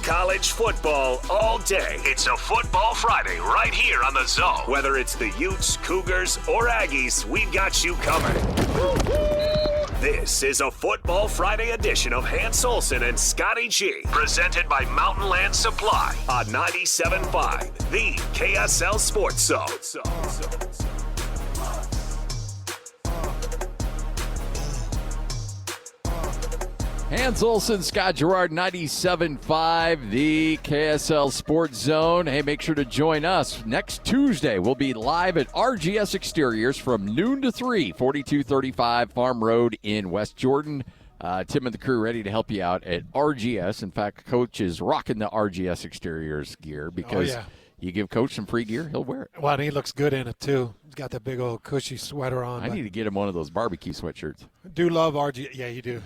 college football all day. It's a Football Friday right here on The Zone. Whether it's the Utes, Cougars, or Aggies, we've got you covered. This is a Football Friday edition of Hans Olsen and Scotty G, presented by Mountain Land Supply on 97.5, the KSL Sports Zone. Hans Olsen, Scott Garrard, 97.5, the KSL Sports Zone. Hey, make sure to join us next Tuesday. We'll be live at RGS Exteriors from noon to 3, 4235 Farm Road in West Jordan. Tim and the crew ready to help you out at RGS. In fact, Coach is rocking the RGS Exteriors gear because you give Coach some free gear, he'll wear it. Well, and he looks good in it, too. He's got that big old cushy sweater on. I need to get him one of those barbecue sweatshirts. Do love RGS. Yeah, you do.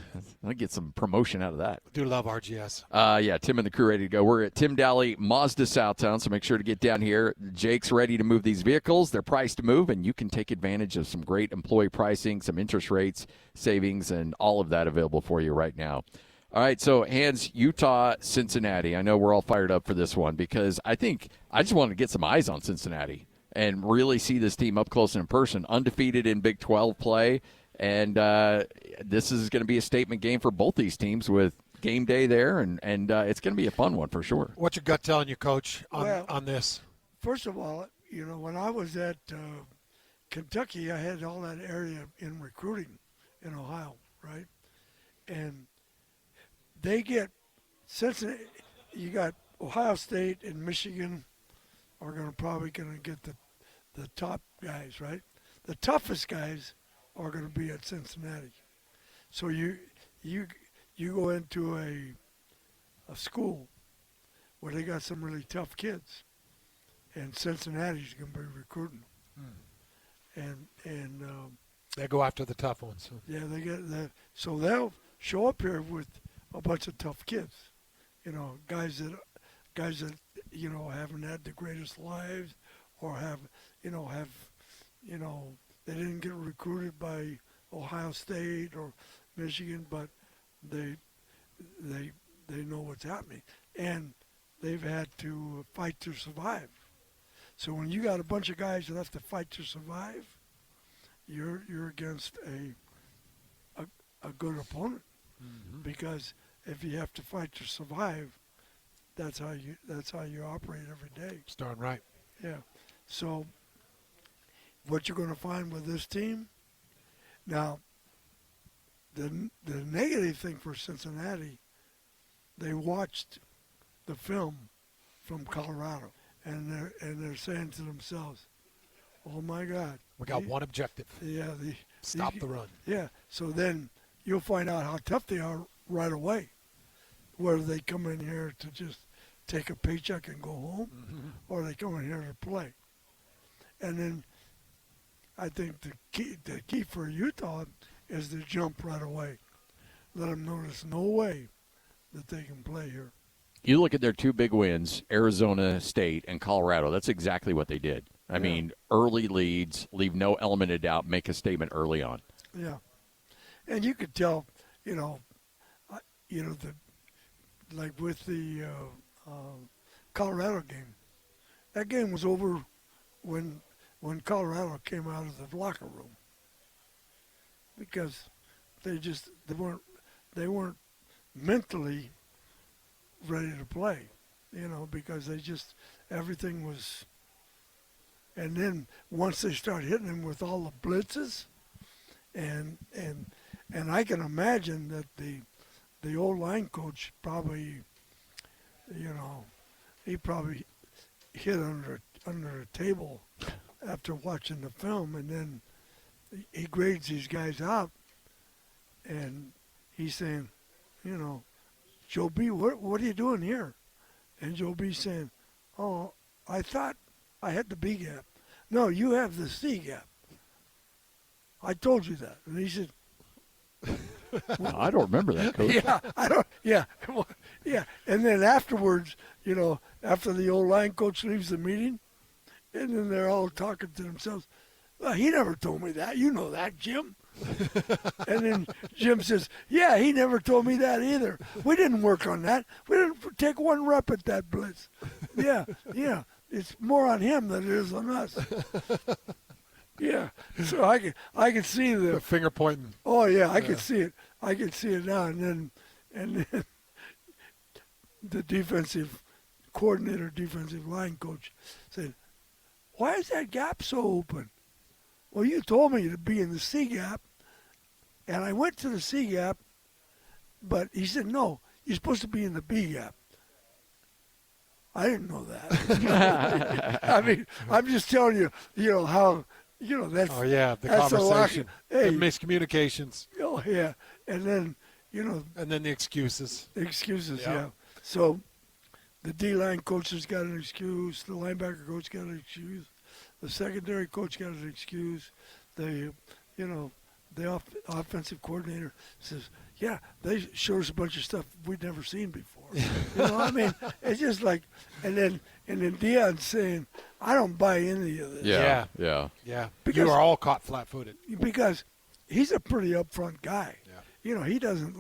I'll get some promotion out of that. Do love RGS. Tim and the crew ready to go. We're at Tim Daly Mazda Southtown, so make sure to get down here. Jake's ready to move these vehicles. They're priced to move, and you can take advantage of some great employee pricing, some interest rates, savings, and all of that available for you right now. All right, so Hans, Utah, Cincinnati. I know we're all fired up for this one because I just want to get some eyes on Cincinnati and really see this team up close and in person, undefeated in Big 12 play. And this is going to be a statement game for both these teams with game day there, and it's going to be a fun one for sure. What's your gut telling you, Coach, on this? First of all, when I was at Kentucky, I had all that area in recruiting in Ohio, right? And they get Cincinnati. You got Ohio State and Michigan are probably going to get the top guys, right? The toughest guys are going to be at Cincinnati. So you go into a school where they got some really tough kids, and Cincinnati's going to be recruiting, and they go after the tough ones. Yeah, they get that. So they'll show up here with a bunch of tough kids, guys that haven't had the greatest lives, or they didn't get recruited by Ohio State or Michigan, but they know what's happening, and they've had to fight to survive. So when you got a bunch of guys that have to fight to survive, you're against a good opponent. Mm-hmm. Because if you have to fight to survive, that's how you operate every day. It's darn right. Yeah. So what you're going to find with this team, now the negative thing for Cincinnati, they watched the film from Colorado, and they're saying to themselves, "Oh my God, we got one objective. Yeah, stop the run." Yeah. So then you'll find out how tough they are right away, whether they come in here to just take a paycheck and go home, or they come in here to play. And then I think the key for Utah is to jump right away. Let them know there's no way that they can play here. You look at their two big wins, Arizona State and Colorado. That's exactly what they did. I mean, early leads, leave no element of doubt, make a statement early on. Yeah. And you could tell, like with the Colorado game, that game was over when Colorado came out of the locker room, because they weren't mentally ready to play, because everything was. And then once they start hitting them with all the blitzes, and I can imagine that the old line coach probably, he probably hid under a table after watching the film, and then he grades these guys out, and he's saying, Joe B, what are you doing here? And Joe B saying, "Oh, I thought I had the B gap." "No, you have the C gap. I told you that." And he said, I don't remember that, Coach. Yeah. And then afterwards, after the old line coach leaves the meeting, and then they're all talking to themselves, "Well, he never told me that. You know that, Jim." And then Jim says, yeah, he never told me that either. We didn't work on that. We didn't take one rep at that blitz. Yeah. It's more on him than it is on us. Yeah. So I can see The finger pointing. Oh yeah, I can see it. I can see it now. And then the defensive coordinator, defensive line coach said, why is that gap so open? Well, you told me to be in the C gap, and I went to the C gap, but he said, no, you're supposed to be in the B gap. I didn't know that. I mean, I'm just telling you, how, that's. Oh, yeah, the that's conversation, hey, the miscommunications. Oh, yeah. And then, And then the excuses. Excuses, yeah. So the D-line coach has got an excuse. The linebacker coach got an excuse. The secondary coach got an excuse. The offensive coordinator says, yeah, they showed us a bunch of stuff we'd never seen before. I mean, it's just like, and then Deion's saying, I don't buy any of this. Yeah. Because you are all caught flat-footed. Because he's a pretty upfront guy. Yeah. He doesn't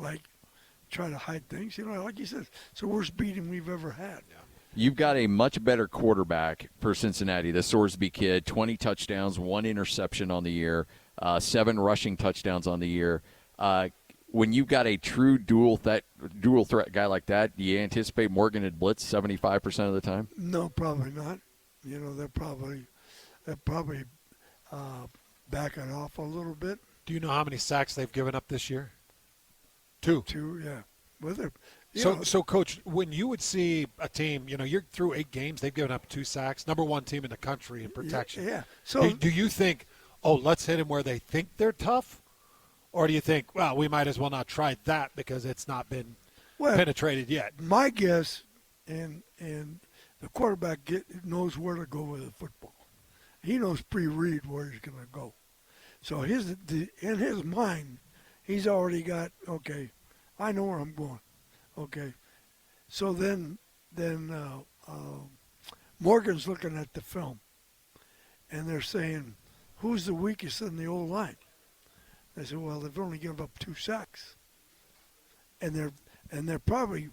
try to hide things. Like he says, it's the worst beating we've ever had. Yeah. You've got a much better quarterback for Cincinnati, the Sorsby kid. 20 touchdowns, 1 interception on the year, 7 rushing touchdowns on the year. When you've got a true dual threat guy like that, do you anticipate Morgan and blitz 75% of the time? No, probably not. They're probably backing off a little bit. Do you know how many sacks they've given up this year? 2. 2, yeah. Well, they're, So, Coach, when you would see a team, you're through 8 games, they've given up 2 sacks, number 1 team in the country in protection. Yeah. So do you think, let's hit them where they think they're tough? Or do you think, well, we might as well not try that because it's not been penetrated yet? My guess, and the quarterback knows where to go with the football. He knows pre-read where he's going to go. So in his mind, he's already got, okay, I know where I'm going. Okay. So then Morgan's looking at the film, and they're saying, who's the weakest in the old line? They said, well, they've only given up 2 sacks, and they're probably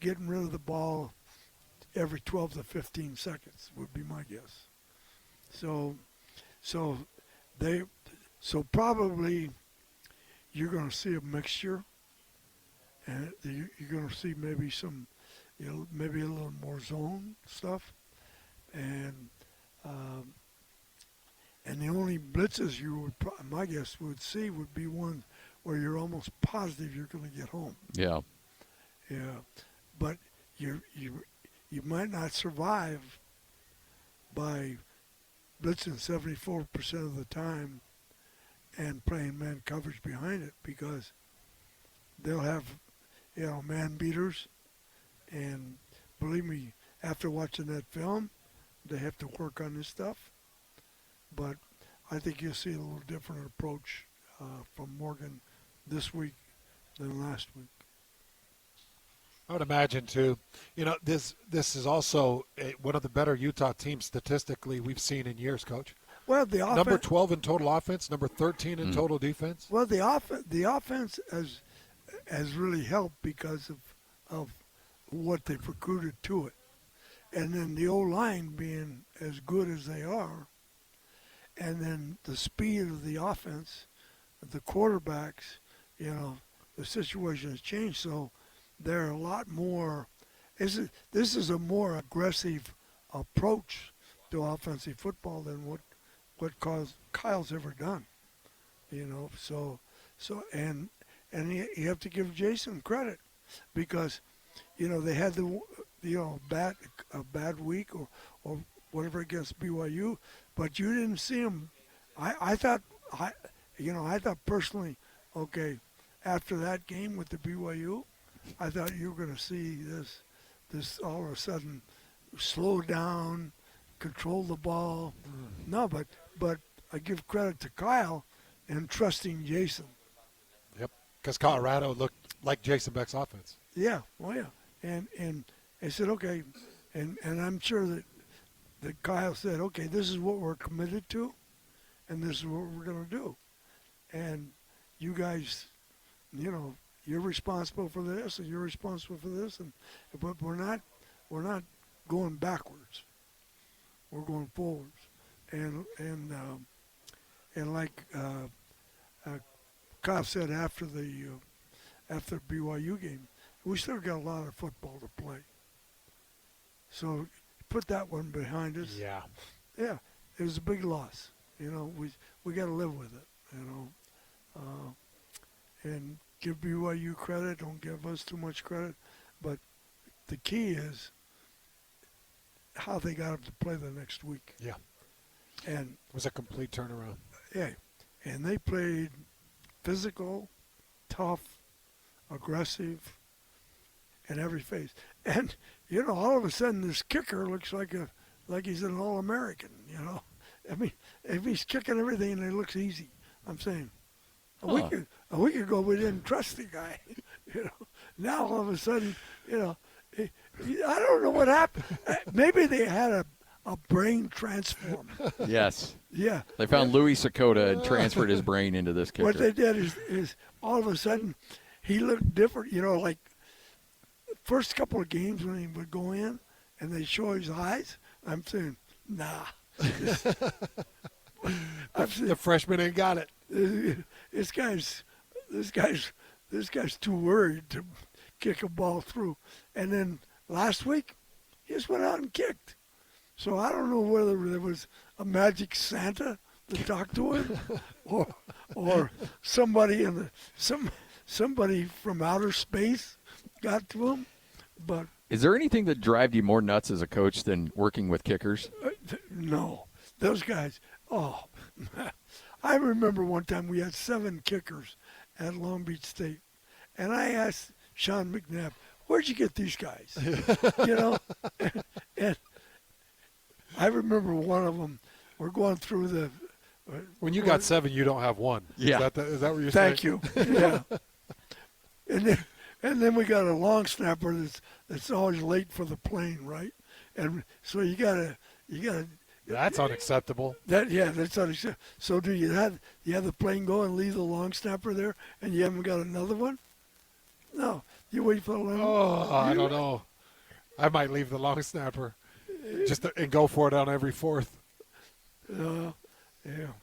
getting rid of the ball every 12 to 15 seconds would be my guess. So probably you're going to see a mixture, and you're going to see maybe some, maybe a little more zone stuff, and the only blitzes you would, my guess, would see would be one where you're almost positive you're going to get home. Yeah. Yeah, but you might not survive by blitzing 74% of the time and playing man coverage behind it, because they'll have, man beaters, and believe me, after watching that film, they have to work on this stuff. But I think you'll see a little different approach from Morgan this week than last week. I would imagine, too. This is also one of the better Utah teams statistically we've seen in years, Coach. Well, the offense, number 12 in total offense, number 13 in total defense. Well, the offense has really helped because of what they've recruited to it, and then the O-line being as good as they are, and then the speed of the offense, the quarterbacks, the situation has changed, so they're a lot more. This is a more aggressive approach to offensive football than what Kyle's ever done. So and you have to give Jason credit, because they had a bad week or whatever against BYU, but you didn't see them. I thought personally, okay, after that game with the BYU, I thought you were going to see this all of a sudden slow down, control the ball. No, but I give credit to Kyle and trusting Jason. Yep, because Colorado looked like Jason Beck's offense. Yeah, well, yeah, and I said, okay, and I'm sure that Kyle said, okay, this is what we're committed to, and this is what we're going to do. and you guys, you're responsible for this, and you're responsible for this, but we're not going backwards. We're going forwards, and like Kyle said after the BYU game, we still got a lot of football to play. So put that one behind us. Yeah. Yeah, it was a big loss. We got to live with it. And give BYU credit. Don't give us too much credit. But the key is how they got up to play the next week. Yeah. And it was a complete turnaround. Yeah, and they played physical, tough, aggressive, in every phase. And all of a sudden this kicker looks like he's an All-American. I mean, if he's kicking everything and it looks easy, I'm saying a week ago we didn't trust the guy. Now all of a sudden, I don't know what happened. Maybe they had a brain transform. Yes. Yeah. They found Louis Sakota and transferred his brain into this kicker. What they did is all of a sudden he looked different. Like first couple of games when he would go in and they show his eyes, I'm saying, nah. The freshman ain't got it. This guy's too worried to kick a ball through. And then last week, he just went out and kicked. So I don't know whether there was a magic Santa to talk to him, or somebody somebody from outer space got to him. But is there anything that drives you more nuts as a coach than working with kickers? No, those guys. Oh, I remember one time we had 7 kickers at Long Beach State, and I asked Sean McNabb, "Where'd you get these guys?" and I remember one of them. We're going through the. When you got 7, you don't have one. Yeah. Is that what you're saying? Thank you. Yeah. And then we got a long snapper that's always late for the plane, right? And so you gotta. That's unacceptable. That's unacceptable. So do you have the plane go and leave the long snapper there, and you haven't got another one? No, you wait for the long. Oh, I don't know. I might leave the long snapper and go for it on every 4th. Yeah.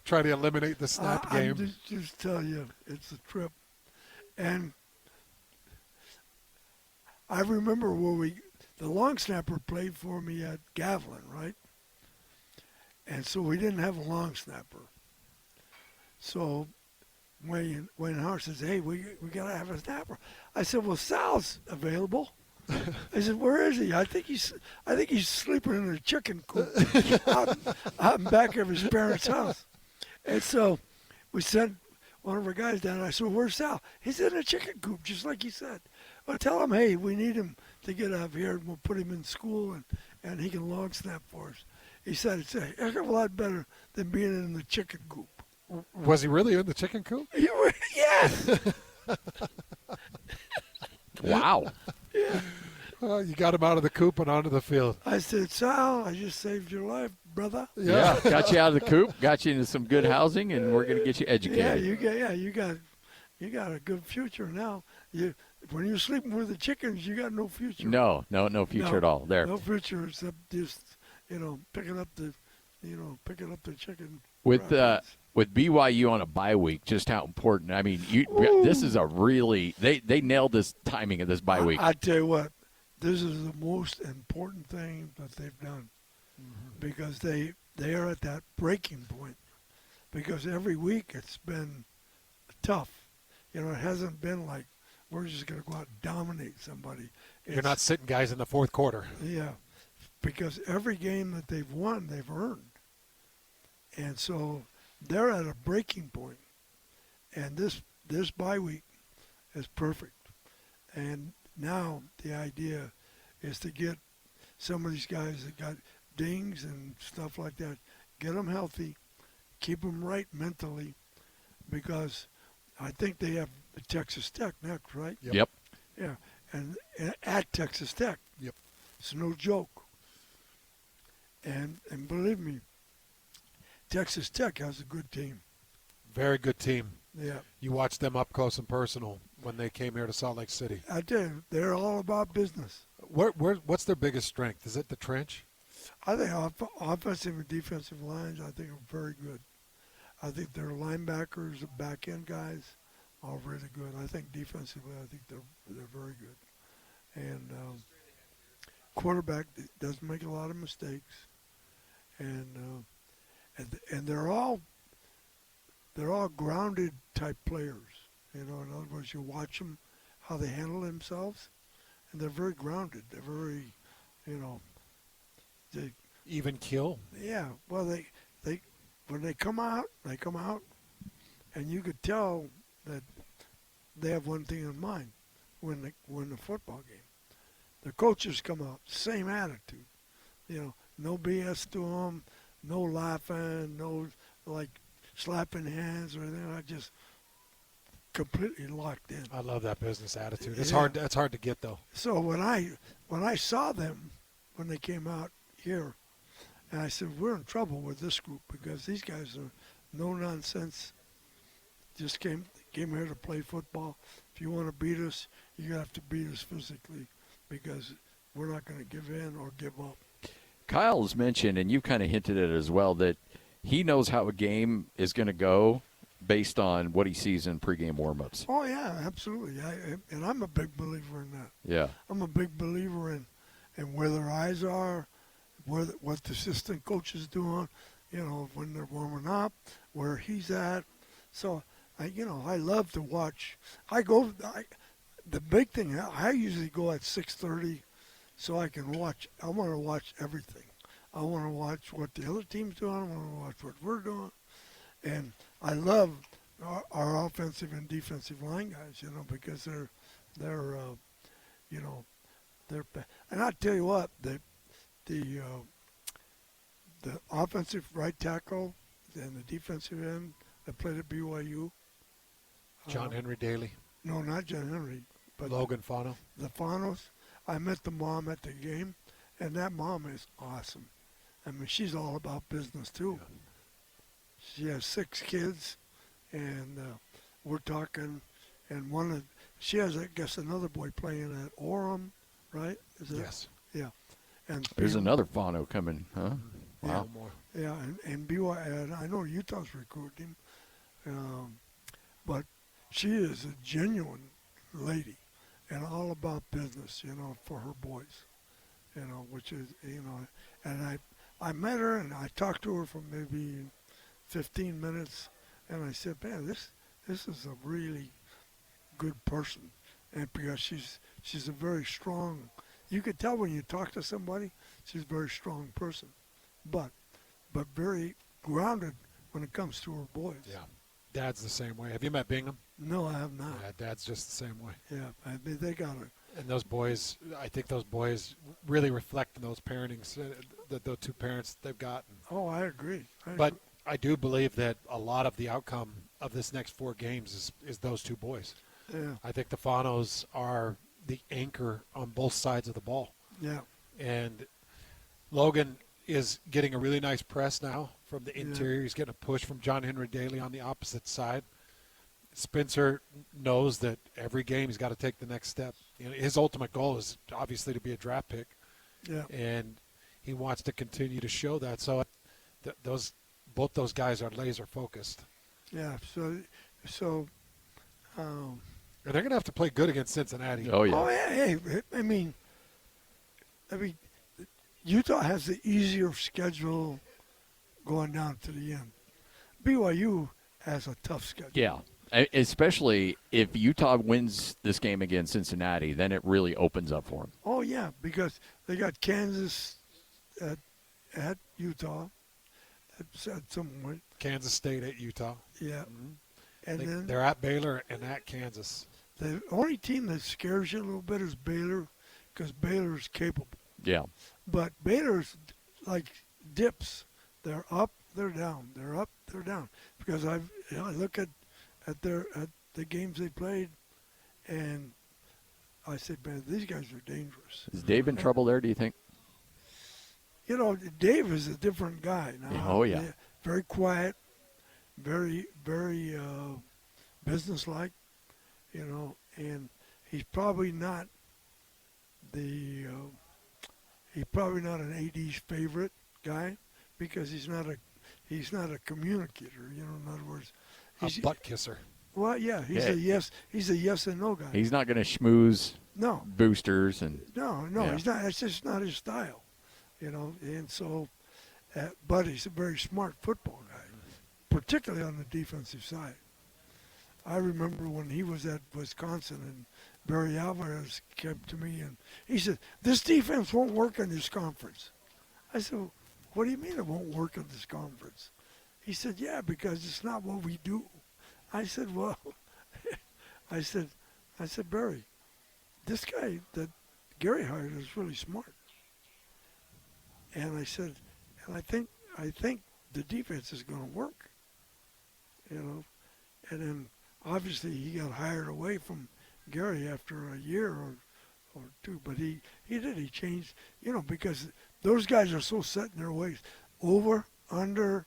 Try to eliminate the snap game. Just tell you, it's a trip. And I remember the long snapper played for me at Gavilan, right? And so we didn't have a long snapper. So Wayne Howard says, "Hey, we got to have a snapper." I said, "Well, Sal's available." I said, "Where is he?" I think he's sleeping in a chicken coop out in back of his parents' house. And so we sent one of our guys down. And I said, "Where's Sal?" He's in a chicken coop, just like he said. Well, tell him, hey, we need him to get out here, and we'll put him in school, and he can long snap for us. He said it's a heck of a lot better than being in the chicken coop. Was he really in the chicken coop? Yes. Wow. Yeah. You got him out of the coop and onto the field. I said, "Sal, I just saved your life, brother." Yeah. Got you out of the coop, got you into some good housing, and we're going to get you educated. You got a good future now. When you're sleeping with the chickens, you got no future. No future at all there. No future except just picking up the chicken. With BYU on a bye week, just how important. I mean, this is a really they nailed this timing of this bye week. I tell you what, this is the most important thing that they've done, because they are at that breaking point. Because every week it's been tough. It hasn't been like we're just going to go out and dominate somebody. You're not sitting guys in the 4th quarter. Yeah, because every game that they've won, they've earned. And so they're at a breaking point. And this bye week is perfect. And now the idea is to get some of these guys that got dings and stuff like that, get them healthy, keep them right mentally, because I think they have Texas Tech next, right? Yep. Yeah, and at Texas Tech. Yep. It's no joke. And believe me, Texas Tech has a good team. Very good team. Yeah. You watched them up close and personal when they came here to Salt Lake City. I do. They're all about business. What's their biggest strength? Is it the trench? I think offensive and defensive lines, I think, are very good. I think their linebackers, the back end guys, are really good. I think defensively, I think they're very good. And quarterback doesn't make a lot of mistakes, and they're all grounded type players. In other words, you watch them how they handle themselves, and they're very grounded. They're very, they Even kill? Yeah. Well, they when they come out, and you could tell that they have one thing in mind: win the football game. The coaches come out, same attitude. No BS to them, no laughing, no slapping hands or anything. I just completely locked in. I love that business attitude. It's Yeah. hard. It's hard to get though. So when I saw them when they came out here, and I said, we're in trouble with this group because these guys are no nonsense. Just came here to play football. If you want to beat us, you have to beat us physically because we're not going to give in or give up. Kyle's mentioned, and you kind of hinted at it as well, that he knows how a game is going to go based on what he sees in pregame warmups. Oh, yeah, absolutely. And I'm a big believer in that. Yeah. I'm a big believer in where their eyes are, what the assistant coach is doing, when they're warming up, where he's at. So, I love to watch. The big thing, I usually go at 6:30 so I can watch. I want to watch everything. I want to watch what the other team's doing. I want to watch what we're doing. And I love our offensive and defensive line guys, because they're and I tell you what, the offensive right tackle and the defensive end that played at BYU. John Henry Daly. No, not John Henry, but Logan Fano. the Fanos. I met the mom at the game, and that mom is awesome. I mean, she's all about business too. Yeah. She has 6 kids, and we're talking. And she has, I guess, another boy playing at Orem, right? Is it? Yes. Yeah. And There's another Fano coming, huh? Wow. More. Yeah, and BYU, and I know Utah's recruiting him, but she is a genuine lady and all about business, for her boys, which is, and I met her and I talked to her for maybe 15 minutes, and I said, man, this is a really good person, and because she's a very strong, you could tell when you talk to somebody, she's a very strong person, but very grounded when it comes to her boys. Yeah. Dad's the same way. Have you met Bingham? No, I have not. Yeah, Dad's just the same way. Yeah, they got it. And those boys, I think those boys really reflect those pairings, the 2 parents they've gotten. Oh, I agree. But I do believe that a lot of the outcome of this next 4 games is those 2 boys. Yeah, I think the Fanos are the anchor on both sides of the ball. yeah, And Logan is getting a really nice press now from the interior. Yeah. He's getting a push from John Henry Daly on the opposite side. Spencer knows that every game he's got to take the next step. His ultimate goal is obviously to be a draft pick, yeah. and he wants to continue to show that. So both those guys are laser focused. Yeah, so And they're going to have to play good against Cincinnati. Oh, yeah. oh yeah, hey, I mean, Utah has the easier schedule going down to the end. BYU has a tough schedule. Yeah. Especially if Utah wins this game against Cincinnati, then it really opens up for them. Oh yeah, because they got Kansas at Utah at some point. Kansas State at Utah. Yeah, and then They're at Baylor and at Kansas. the only team that scares you a little bit is Baylor, because Baylor's capable. Yeah. But Baylor's like dips. They're up, they're down. They're up, they're down. Because I look at the games they played, and I said, man, these guys are dangerous. Is Dave in trouble there, do you think? Dave is a different guy now. Oh, yeah. Very quiet, very, very businesslike, and he's probably not he's probably not an AD's favorite guy because he's not a communicator. In other words, a butt kisser. Well, yeah, he's a yes and no guy. He's not going to schmooze boosters and no, he's not. That's just not his style, And so, but he's a very smart football guy, particularly on the defensive side. I remember when he was at Wisconsin and Barry Alvarez came to me and he said, "This defense won't work in this conference." I said, "What do you mean it won't work in this conference?" He said, "Yeah, because it's not what we do." I said, "Well," I said, "Barry, this guy that Gary hired is really smart." And I said, "And I think the defense is going to work." And then obviously he got hired away from Gary after a year or two, but he changed, because those guys are so set in their ways, over, under,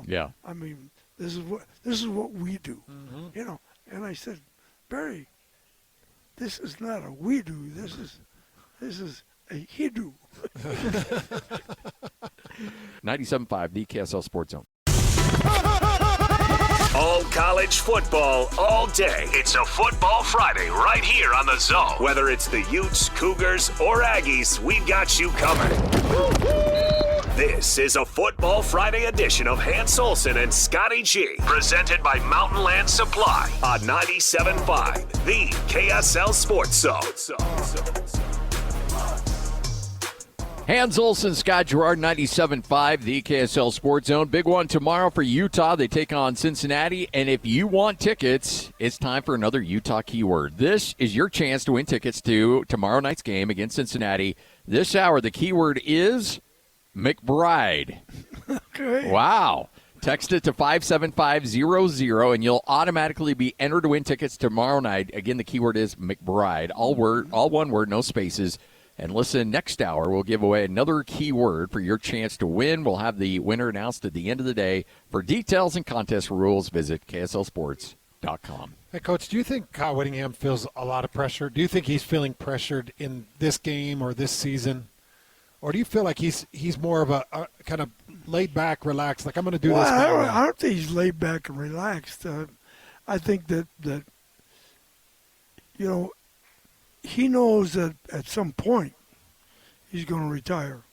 Yeah. I mean, this is what we do, And I said, "Barry, this is not a we do. This is a he do." 97.5, the KSL Sports Zone. All college football, all day. It's a Football Friday right here on the Zone. Whether it's the Utes, Cougars, or Aggies, we've got you covered. This is a Football Friday edition of Hans Olsen and Scotty G, presented by Mountain Land Supply on 97.5, the KSL Sports Zone. Hans Olsen, Scott Garrard, 97.5, the KSL Sports Zone. Big one tomorrow for Utah. They take on Cincinnati. And if you want tickets, it's time for another Utah keyword. This is your chance to win tickets to tomorrow night's game against Cincinnati. This hour, the keyword is McBride. Okay. Wow. Text it to 57500, and you'll automatically be entered to win tickets tomorrow night. Again, the keyword is McBride. All one word, no spaces. And listen, next hour, we'll give away another keyword for your chance to win. We'll have the winner announced at the end of the day. For details and contest rules, visit KSLSports.com. Hey, Coach, do you think Kyle Whittingham feels a lot of pressure? Do you think he's feeling pressured in this game or this season? Or do you feel like he's more of a kind of laid back, relaxed, like I'm going to do this? I don't think he's laid back and relaxed. I think that he knows that at some point he's going to retire.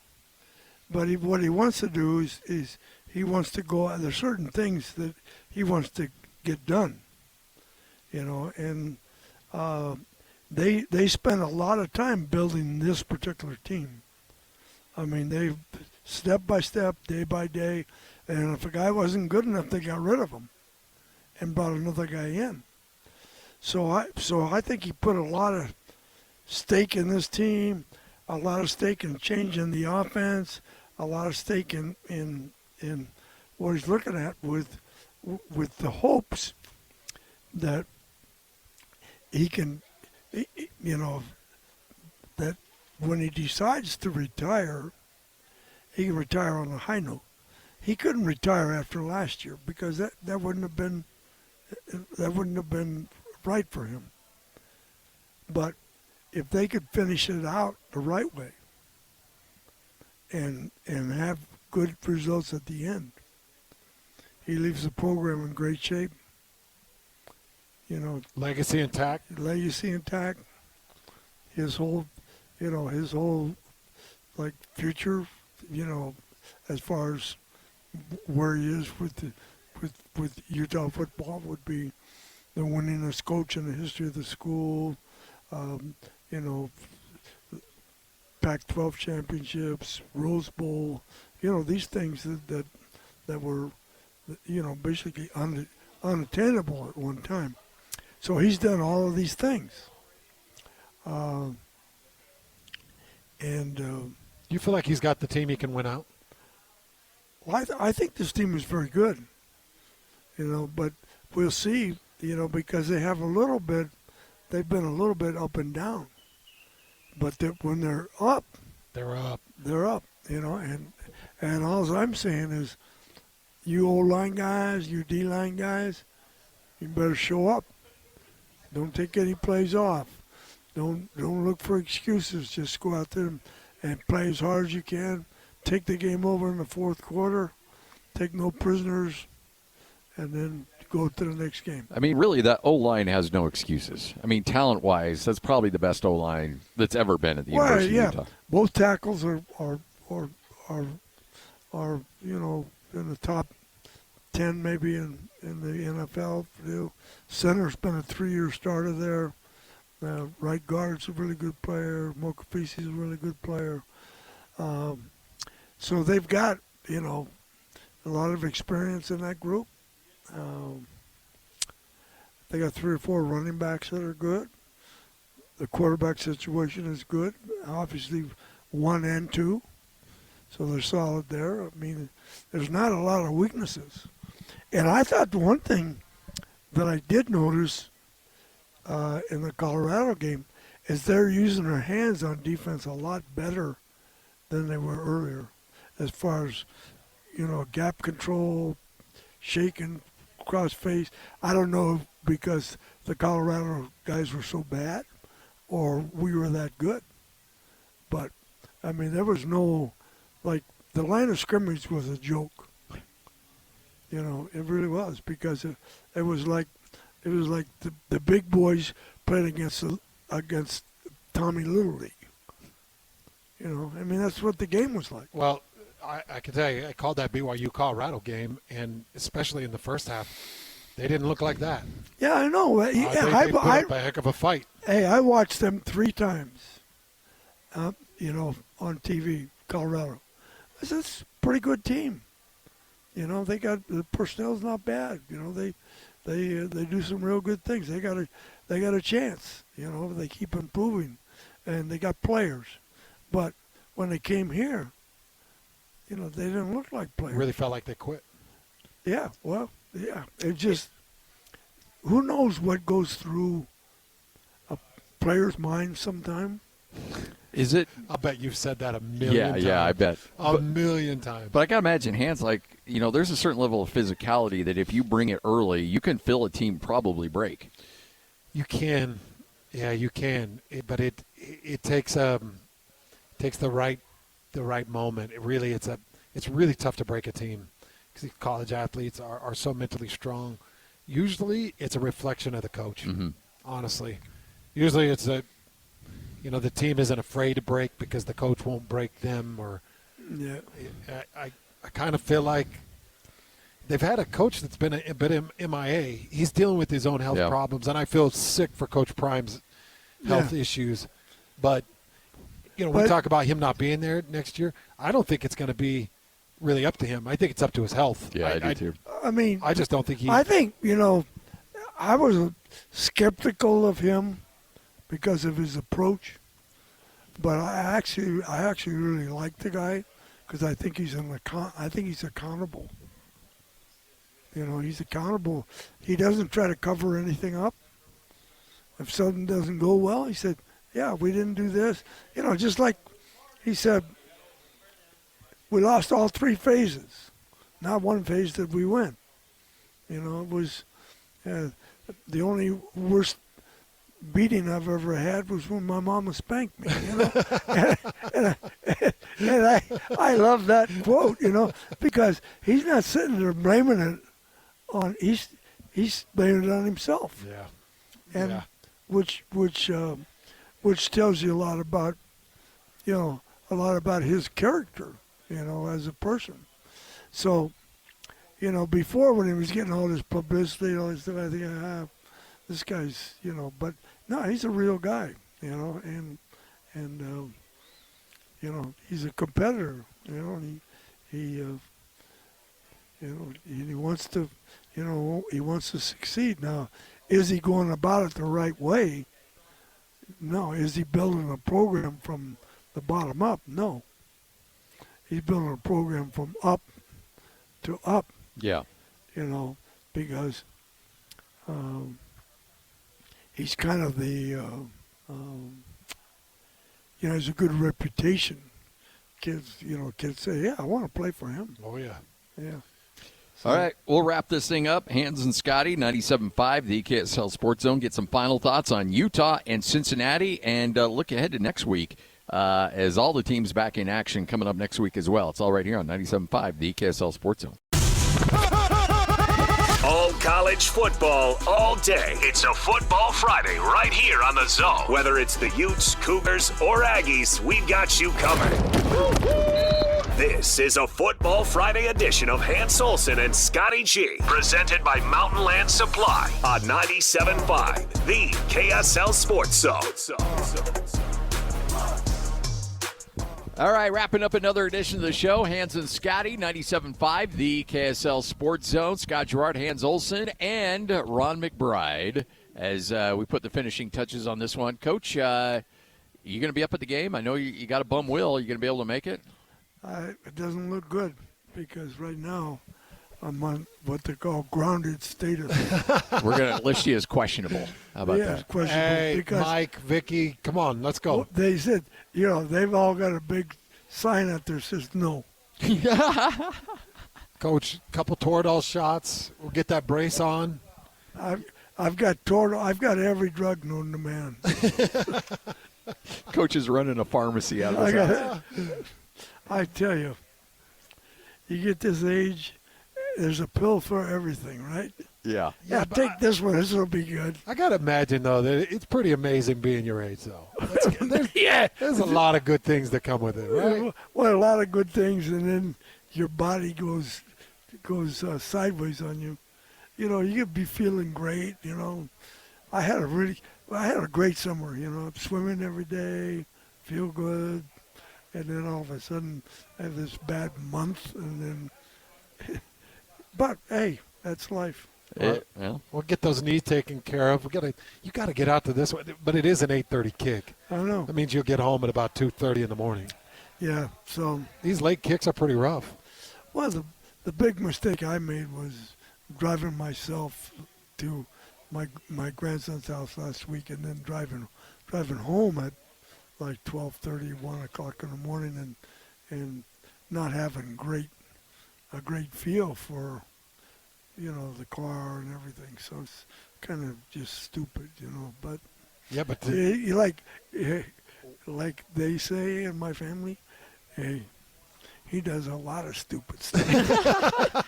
But what he wants to do is he wants to go. There's certain things that he wants to get done, and they spent a lot of time building this particular team. I mean, they step by step, day by day, and if a guy wasn't good enough, they got rid of him and brought another guy in. So I think he put a lot of stake in this team, a lot of stake in changing the offense, a lot of stake in what he's looking at with the hopes that he can, that when he decides to retire, he can retire on a high note. He couldn't retire after last year because that wouldn't have been right for him. But if they could finish it out the right way and have good results at the end, he leaves the program in great shape. Legacy intact. His whole like future, as far as where he is with Utah football would be the winningest coach in the history of the school. Pac-12 championships, Rose Bowl, these things that were, basically unattainable at one time. So he's done all of these things. You feel like he's got the team he can win out? Well, I think this team is very good, but we'll see, because they've been a little bit up and down. But when they're up, they're up. And all I'm saying is, you O-line guys, you D-line guys, you better show up. Don't take any plays off. Don't look for excuses. Just go out there and play as hard as you can. Take the game over in the fourth quarter. Take no prisoners, and then go to the next game. I mean, really, that O-line has no excuses. I mean, talent-wise, that's probably the best O-line that's ever been at the University of Utah. Both tackles are in the top 10 maybe in the NFL. Center's been a 3-year starter there. Right guard's a really good player. Mokafisi's a really good player. So they've got, a lot of experience in that group. They got 3 or 4 running backs that are good. The quarterback situation is good. Obviously, 1 and 2. So they're solid there. I mean, there's not a lot of weaknesses. And I thought the one thing that I did notice in the Colorado game is they're using their hands on defense a lot better than they were earlier, as far as, gap control, shaking, cross face. I don't know if because the Colorado guys were so bad or we were that good. But, I mean, there was no, the line of scrimmage was a joke. It really was, because it was like the big boys playing against Tommy Little League. I mean, that's what the game was like. Well, I can tell you, I called that BYU Colorado game, and especially in the first half, they didn't look like that. Yeah, I know. They put up a heck of a fight. Hey, I watched them 3 times, on TV, Colorado. This is a pretty good team. They got the personnel's not bad. They do some real good things. They got a chance. They keep improving, and they got players. But when they came here, they didn't look like players. It really felt like they quit. Yeah, well, yeah. It just, who knows what goes through a player's mind sometime. Is it? I'll bet you've said that a million times. Yeah, I bet. A million times. But I got to imagine hands there's a certain level of physicality that if you bring it early, you can feel a team probably break. You can. Yeah, you can. But it takes the right moment. It's really tough to break a team because college athletes are so mentally strong. Usually it's a reflection of the coach, honestly. Usually it's the team isn't afraid to break because the coach won't break them. Or I kind of feel like they've had a coach that's been a bit MIA. He's dealing with his own health problems, and I feel sick for Coach Prime's health issues. But, we talk about him not being there next year. I don't think it's going to be really up to him. I think it's up to his health. Yeah, I do too. I mean, I just don't think he – I think, I was skeptical of him because of his approach. But I actually really like the guy because I think he's accountable. He's accountable. He doesn't try to cover anything up. If something doesn't go well, he said, yeah, we didn't do this. Just like he said, we lost all 3 phases. Not one phase did we win. It was the only worst beating I've ever had was when my mama spanked me, and I love that quote, because he's not sitting there blaming it on, he's blaming it on himself. Yeah. And which tells you a lot about, his character, as a person. So, before when he was getting all this publicity, all this stuff, I think, this guy's, but no, he's a real guy, and he's a competitor, and he wants to, he wants to succeed. Now, is he going about it the right way? No. Is he building a program from the bottom up? No. He's building a program from up to up. Yeah. Because he's kind of the, has a good reputation. Kids say, yeah, I want to play for him. Oh, yeah. Yeah. All right, we'll wrap this thing up. Hans and Scotty, 97.5, the KSL Sports Zone. Get some final thoughts on Utah and Cincinnati, and look ahead to next week as all the teams back in action coming up next week as well. It's all right here on 97.5, the KSL Sports Zone. All college football all day. It's a Football Friday right here on the Zone. Whether it's the Utes, Cougars, or Aggies, we've got you covered. This is a Football Friday edition of Hans Olsen and Scotty G, presented by Mountain Land Supply on 97.5, the KSL Sports Zone. All right, wrapping up another edition of the show. Hans and Scotty, 97.5, the KSL Sports Zone. Scott Garrard, Hans Olsen, and Ron McBride as we put the finishing touches on this one. Coach, you going to be up at the game? I know you got a bum wheel. Are you going to be able to make it? It doesn't look good because right now I'm on what they call grounded status. We're going to list you as questionable. How about that? Questionable. Hey, because Mike, Vicky, come on, let's go. They said, they've all got a big sign out there that says no. Coach, couple Toradol shots. We'll get that brace on. I've got Toradol. I've got every drug known to man. Coach is running a pharmacy out of his house. I tell you, you get this age, there's a pill for everything, right? Yeah. Yeah, take this one. This will be good. I got to imagine, though, that it's pretty amazing being your age, though. Yeah. There's a lot of good things that come with it, right? Well, a lot of good things, and then your body goes sideways on you. You could be feeling great, I had a great summer, I'm swimming every day, feel good. And then all of a sudden, I have this bad month, and then, but hey, that's life. We'll get those knees taken care of. You got to get out to this one, but it is an 8:30 kick. I know. That means you'll get home at about 2:30 in the morning. Yeah. So these late kicks are pretty rough. Well, the big mistake I made was driving myself to my grandson's house last week, and then driving home at like 12:30, 1 o'clock in the morning, and not having a great feel for, the car and everything. So it's kind of just stupid, But yeah, but like they say in my family, hey, he does a lot of stupid stuff.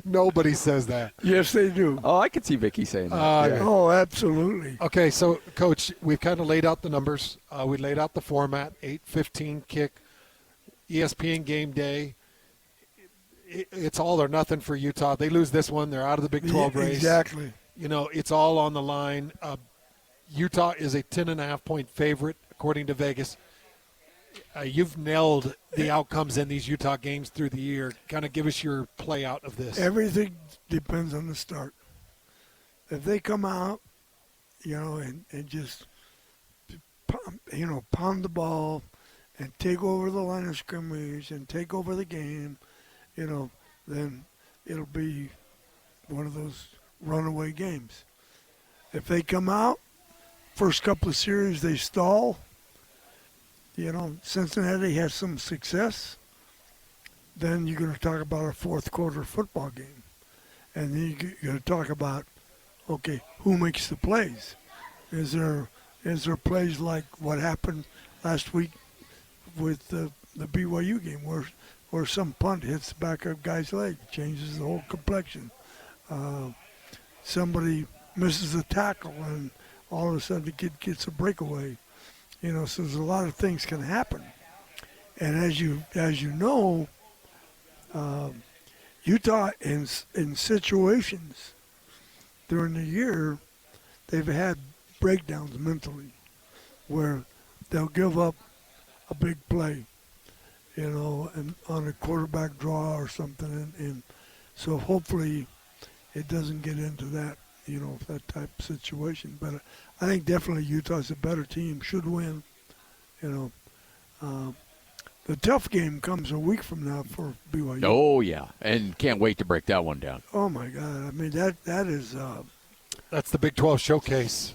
Nobody says that. Yes, they do. Oh, I could see Vicky saying that. Yeah. Oh, absolutely. Okay, so, Coach, we've kind of laid out the numbers. We laid out the format, 8:15 kick, ESPN game day. It's all or nothing for Utah. They lose this one, they're out of the Big 12 race. Exactly. It's all on the line. Utah is a 10.5-point favorite, according to Vegas. You've nailed the outcomes in these Utah games through the year. Kind of give us your play out of this. Everything depends on the start. If they come out, and just, pound the ball and take over the line of scrimmage and take over the game, then it'll be one of those runaway games. If they come out, first couple of series they stall, Cincinnati has some success, then you're going to talk about a fourth quarter football game. And then you're going to talk about, okay, who makes the plays? Is there plays like what happened last week with the BYU game where some punt hits the back of a guy's leg, changes the whole complexion. Somebody misses a tackle and all of a sudden the kid gets a breakaway. So there's a lot of things can happen. And as you know, Utah in situations during the year, they've had breakdowns mentally where they'll give up a big play, and on a quarterback draw or something. And so hopefully it doesn't get into that, that type of situation. But I think definitely Utah's a better team, should win. The tough game comes a week from now for BYU. Oh, yeah, and can't wait to break that one down. Oh, my God. I mean, that is That's the Big 12 showcase.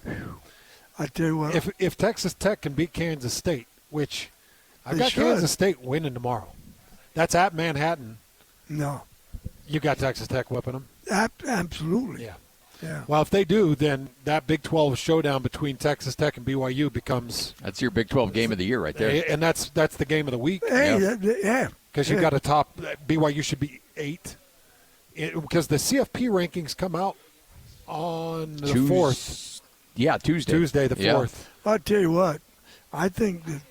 I tell you what. If Texas Tech can beat Kansas State, which I've got should. Kansas State winning tomorrow. That's at Manhattan. No. You got Texas Tech whipping them? Absolutely. Yeah. Yeah. Well, if they do, then that Big 12 showdown between Texas Tech and BYU becomes – That's your Big 12 game of the year right there. And that's the game of the week. Hey, yeah. Because you got a top – BYU should be 8. Because the CFP rankings come out on the 4th. Yeah, Tuesday. Tuesday the 4th. I'll tell you what. I think that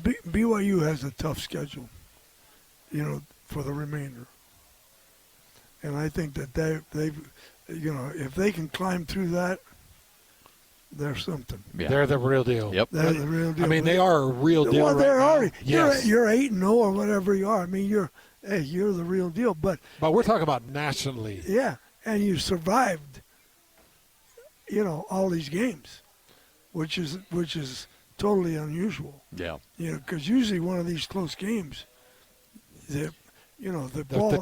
BYU has a tough schedule, for the remainder. And I think that they've, if they can climb through that, they're something. Yeah. They're the real deal. Yep. They're the real deal. I mean, they are a real deal. Well, they're right already. now. Yes. You're 8-0 or whatever you are. I mean, you're the real deal. But we're talking about nationally. Yeah, and you survived. All these games, which is totally unusual. Yeah. Because usually one of these close games, the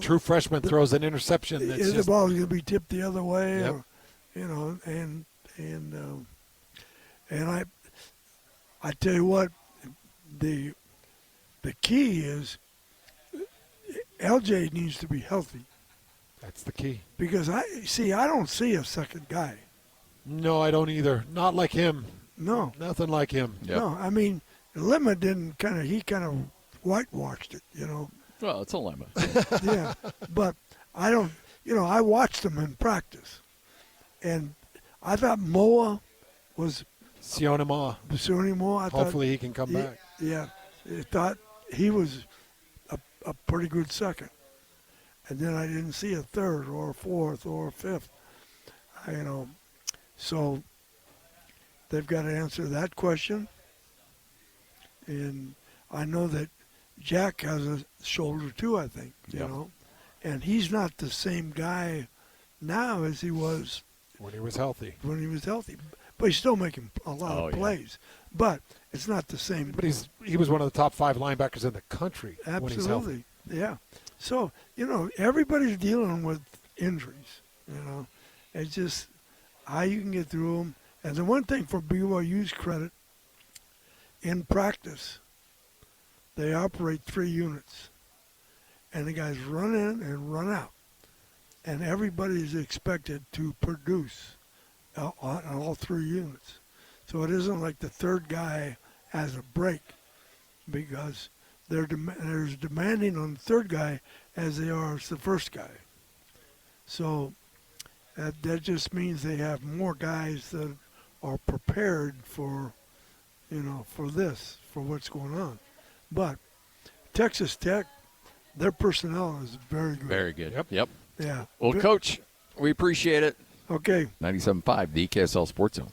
true freshman throws an interception. The ball is going to be tipped the other way, yep. and I tell you what, the key is LJ needs to be healthy. That's the key. Because I don't see a second guy. No, I don't either. Not like him. No, nothing like him. Yep. No, I mean, Lemma he kind of whitewashed it, Well, it's a lemma. Yeah, but I don't. I watched him in practice, and I thought Moa was Sione Moa. Hopefully he can come back. Yeah, I thought he was a pretty good second, and then I didn't see a third or a fourth or a fifth. So they've got to answer that question, and I know that Jack has a shoulder too, I think, and he's not the same guy now as he was when he was healthy. But he's still making a lot of plays. Yeah. But it's not the same. But he was one of the top 5 linebackers in the country. Absolutely. When he's healthy. Yeah. So, everybody's dealing with injuries, It's just how you can get through them. And the one thing for BYU's credit, in practice, they operate 3 units. And the guys run in and run out. And everybody is expected to produce on all 3 units. So it isn't like the third guy has a break, because they're as demanding on the third guy as they are as the first guy. So that just means they have more guys that are prepared for what's going on. But Texas Tech, their personnel is very good. Very good. Yep. Yeah. Well, Coach, we appreciate it. Okay. 97.5, the KSL Sports Zone.